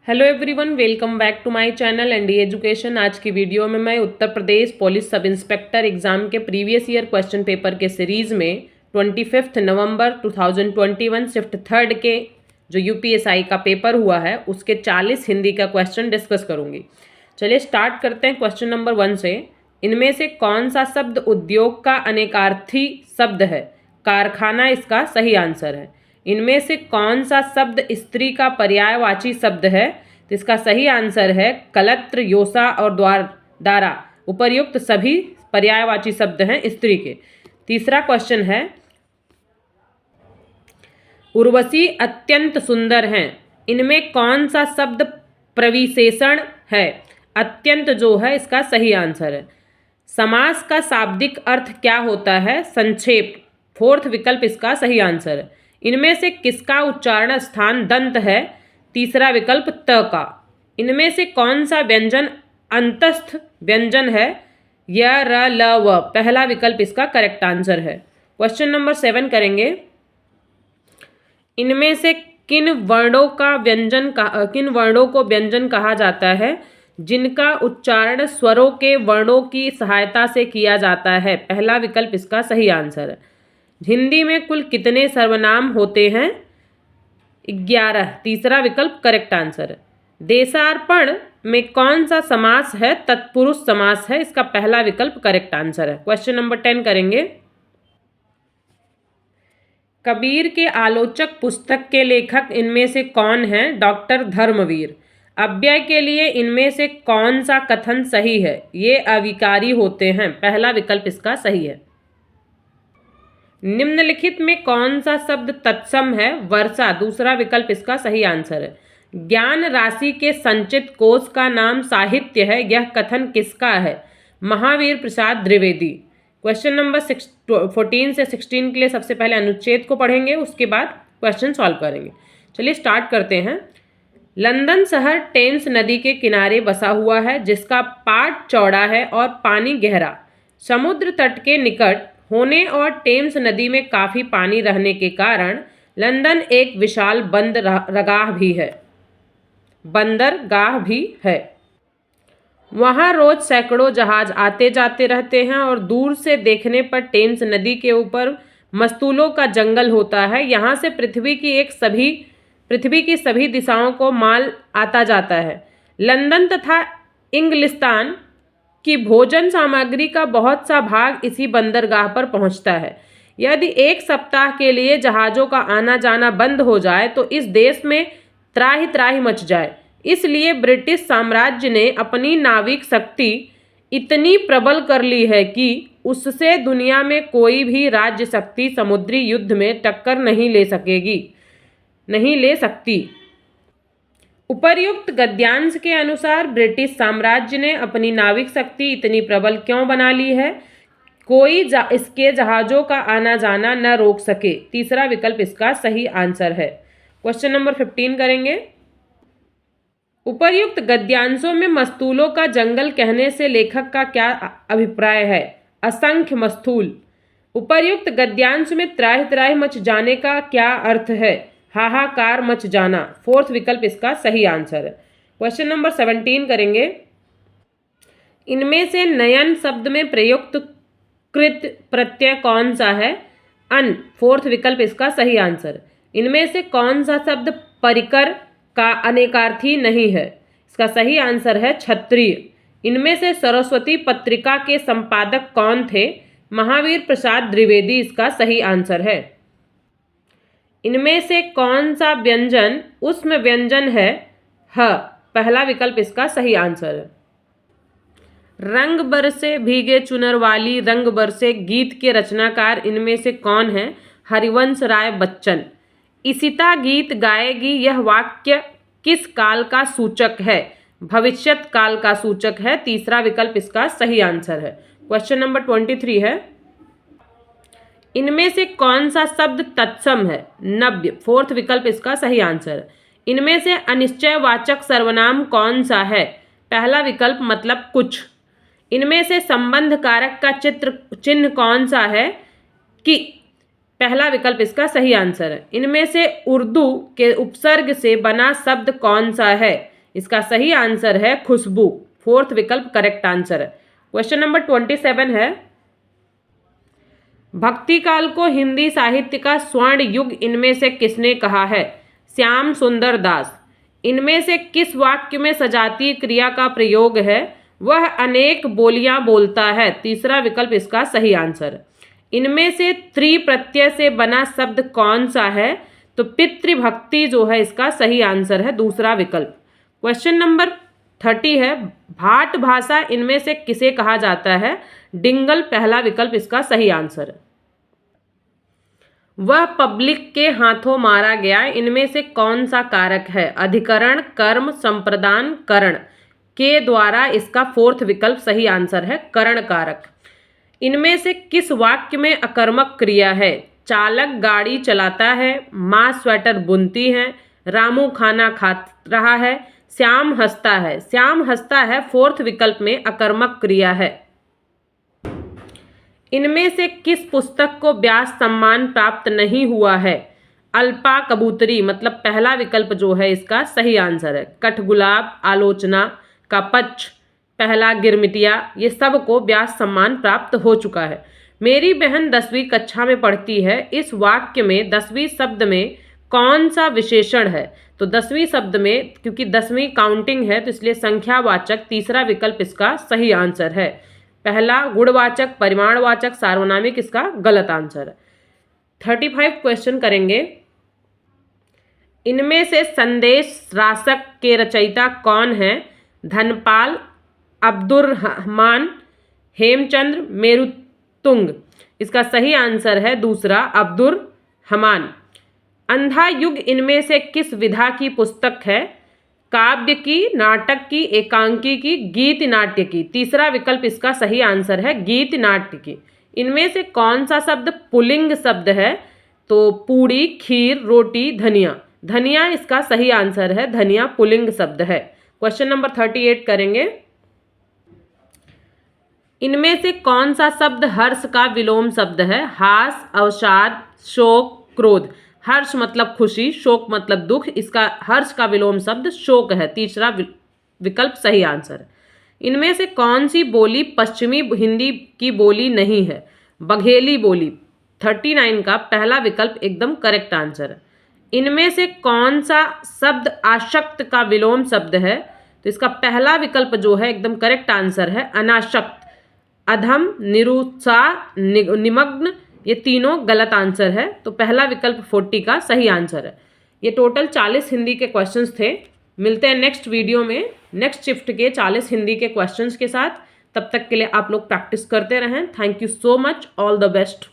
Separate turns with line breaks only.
Hello everyone, welcome back to my channel ND education. आज की video में मैं उत्तर प्रदेश पुलिस सब इंस्पेक्टर एग्जाम के प्रीवियस ईयर क्वेश्चन पेपर के सीरीज़ में 25 नवंबर 2021 शिफ्ट थर्ड के जो यूपीएसआई का पेपर हुआ है उसके 40 हिंदी का क्वेश्चन डिस्कस करूंगी। चलिए स्टार्ट करते हैं क्वेश्चन नंबर 1 से। इनमें से कौन सा शब्द उद्योग का अनेकार्थी शब्द है? कारखाना इसका सही आंसर है। इनमें से कौन सा शब्द स्त्री का पर्यायवाची शब्द है? तो इसका सही आंसर है कलत्र, योसा और दारा। उपर्युक्त सभी पर्यायवाची शब्द हैं स्त्री के। तीसरा क्वेश्चन है, उर्वशी अत्यंत सुंदर हैं। इनमें कौन सा शब्द प्रविशेषण है? अत्यंत जो है इसका सही आंसर है। समास का शाब्दिक अर्थ क्या होता है? संक्षेप। फोर्थ विकल्प इसका सही आंसर है। इनमें से किसका उच्चारण स्थान दंत है? तीसरा विकल्प त का। इनमें से कौन सा व्यंजन अंतस्थ व्यंजन है? य, र, ल, व। पहला विकल्प इसका करेक्ट आंसर है। क्वेश्चन नंबर 7 करेंगे। इनमें से किन वर्णों को व्यंजन कहा जाता है जिनका उच्चारण स्वरों के वर्णों की सहायता से किया जाता है? पहला विकल्प इसका सही आंसर है। हिंदी में कुल कितने सर्वनाम होते हैं? 11। तीसरा विकल्प करेक्ट आंसर है। देशार्पण में कौन सा समास है? तत्पुरुष समास है। इसका पहला विकल्प करेक्ट आंसर है। क्वेश्चन नंबर 10 करेंगे। कबीर के आलोचक पुस्तक के लेखक इनमें से कौन हैं? डॉक्टर धर्मवीर। अव्यय के लिए इनमें से कौन सा कथन सही है? ये अविकारी होते हैं। पहला विकल्प इसका सही है। निम्नलिखित में कौन सा शब्द तत्सम है? वर्षा। दूसरा विकल्प इसका सही आंसर है। ज्ञान राशि के संचित कोश का नाम साहित्य है। यह कथन किसका है? महावीर प्रसाद द्विवेदी। क्वेश्चन नंबर 14 से 16 के लिए सबसे पहले अनुच्छेद को पढ़ेंगे, उसके बाद क्वेश्चन सॉल्व करेंगे। चलिए स्टार्ट करते हैं। लंदन शहर टेम्स नदी के किनारे बसा हुआ है जिसका पाट चौड़ा है और पानी गहरा। समुद्र तट के निकट होने और टेम्स नदी में काफ़ी पानी रहने के कारण लंदन एक विशाल बंदरगाह भी है। वहाँ रोज सैकड़ों जहाज आते जाते रहते हैं और दूर से देखने पर टेम्स नदी के ऊपर मस्तूलों का जंगल होता है। यहाँ से पृथ्वी की सभी दिशाओं को माल आता जाता है। लंदन तथा इंग्लिस्तान की भोजन सामग्री का बहुत सा भाग इसी बंदरगाह पर पहुंचता है। यदि एक सप्ताह के लिए जहाज़ों का आना जाना बंद हो जाए तो इस देश में त्राहि त्राहि मच जाए। इसलिए ब्रिटिश साम्राज्य ने अपनी नाविक शक्ति इतनी प्रबल कर ली है कि उससे दुनिया में कोई भी राज्य शक्ति समुद्री युद्ध में टक्कर नहीं ले सकती। उपर्युक्त गद्यांश के अनुसार ब्रिटिश साम्राज्य ने अपनी नाविक शक्ति इतनी प्रबल क्यों बना ली है? कोई इसके जहाज़ों का आना जाना न रोक सके। तीसरा विकल्प इसका सही आंसर है। क्वेश्चन नंबर 15 करेंगे। उपर्युक्त गद्यांशों में मस्तूलों का जंगल कहने से लेखक का क्या अभिप्राय है? असंख्य मस्तूल। उपर्युक्त गद्यांश में त्राहि त्राहि मच जाने का क्या अर्थ है? हाहाकार मच जाना। फोर्थ विकल्प इसका सही आंसर है। क्वेश्चन नंबर 17 करेंगे। इनमें से नयन शब्द में प्रयुक्त कृत प्रत्यय कौन सा है? अन। फोर्थ विकल्प इसका सही आंसर। इनमें से कौन सा शब्द परिकर का अनेकार्थी नहीं है? इसका सही आंसर है क्षत्रिय। इनमें से सरस्वती पत्रिका के संपादक कौन थे? महावीर प्रसाद द्विवेदी इसका सही आंसर है। इनमें से कौन सा व्यंजन ऊष्म व्यंजन है? ह। पहला विकल्प इसका सही आंसर है। रंग बरसे भीगे चुनर वाली रंग बरसे गीत के रचनाकार इनमें से कौन है? हरिवंश राय बच्चन। इशिता गीत गाएगी यह वाक्य किस काल का सूचक है? भविष्यत काल का सूचक है। तीसरा विकल्प इसका सही आंसर है। क्वेश्चन नंबर 23 है। इनमें से कौन सा शब्द तत्सम है? नव्य। फोर्थ विकल्प इसका सही आंसर है। इनमें से अनिश्चयवाचक सर्वनाम कौन सा है? पहला विकल्प मतलब कुछ। इनमें से संबंध कारक का चिन्ह कौन सा है? कि। पहला विकल्प इसका सही आंसर है। इनमें से उर्दू के उपसर्ग से बना शब्द कौन सा है? इसका सही आंसर है खुशबू। फोर्थ विकल्प करेक्ट आंसर है। क्वेश्चन नंबर 27 है, भक्ति काल को हिंदी साहित्य का स्वर्ण युग इनमें से किसने कहा है? श्याम सुंदर दास। इनमें से किस वाक्य में सजातीय क्रिया का प्रयोग है? वह अनेक बोलियां बोलता है। तीसरा विकल्प इसका सही आंसर। इनमें से त्रि प्रत्यय से बना शब्द कौन सा है? तो पितृभक्ति जो है इसका सही आंसर है, दूसरा विकल्प। क्वेश्चन नंबर 30 है, भाट भाषा इनमें से किसे कहा जाता है? डिंगल। पहला विकल्प इसका सही आंसर है। वह पब्लिक के हाथों मारा गया, इनमें से कौन सा कारक है? अधिकरण, कर्म, संप्रदान, करण। के द्वारा इसका फोर्थ विकल्प सही आंसर है, करण कारक। इनमें से किस वाक्य में अकर्मक क्रिया है? चालक गाड़ी चलाता है, माँ स्वेटर बुनती है, रामू खाना खा रहा है, श्याम हंसता है। श्याम हंसता है फोर्थ विकल्प में अकर्मक क्रिया है। इनमें से किस पुस्तक को व्यास सम्मान प्राप्त नहीं हुआ है? अल्पा कबूतरी, मतलब पहला विकल्प जो है इसका सही आंसर है। कठगुलाब, आलोचना का पक्ष, पहला गिरमिटिया, ये सब को व्यास सम्मान प्राप्त हो चुका है। मेरी बहन 10वीं कक्षा में पढ़ती है, इस वाक्य में 10वीं शब्द में कौन सा विशेषण है? तो 10वीं शब्द में, क्योंकि 10वीं काउंटिंग है तो इसलिए संख्यावाचक, तीसरा विकल्प इसका सही आंसर है। पहला गुणवाचक, परिमाणवाचक, सार्वनामिक इसका गलत आंसर है। 35 क्वेश्चन करेंगे। इनमें से संदेश रासक के रचयिता कौन है? धनपाल, अब्दुर्रहमान, हेमचंद्र, मेरुतुंग। इसका सही आंसर है दूसरा, अब्दुर्रहमान। अंधा युग इनमें से किस विधा की पुस्तक है? काव्य की, नाटक की, एकांकी की, गीत नाट्य की। तीसरा विकल्प इसका सही आंसर है, गीत नाट्य की। इनमें से कौन सा शब्द पुल्लिंग शब्द है? तो पूड़ी, खीर, रोटी, धनिया। धनिया इसका सही आंसर है, धनिया पुल्लिंग शब्द है। क्वेश्चन नंबर 38 करेंगे। इनमें से कौन सा शब्द हर्ष का विलोम शब्द है? हास, अवसाद, शोक, क्रोध। हर्ष मतलब खुशी, शोक मतलब दुख, इसका हर्ष का विलोम शब्द शोक है। तीसरा विकल्प सही आंसर है। इनमें से कौन सी बोली पश्चिमी हिंदी की बोली नहीं है? बघेली बोली। 39 का पहला विकल्प एकदम करेक्ट आंसर है। इनमें से कौन सा शब्द आशक्त का विलोम शब्द है? तो इसका पहला विकल्प जो है एकदम करेक्ट आंसर है, अनाशक्त। अधम, निरुत्साह, निमग्न, ये तीनों गलत आंसर है। तो पहला विकल्प 40 का सही आंसर है। ये टोटल 40 हिंदी के क्वेश्चंस थे। मिलते हैं नेक्स्ट वीडियो में नेक्स्ट शिफ्ट के 40 हिंदी के क्वेश्चंस के साथ। तब तक के लिए आप लोग प्रैक्टिस करते रहें। Thank you so much, all the best.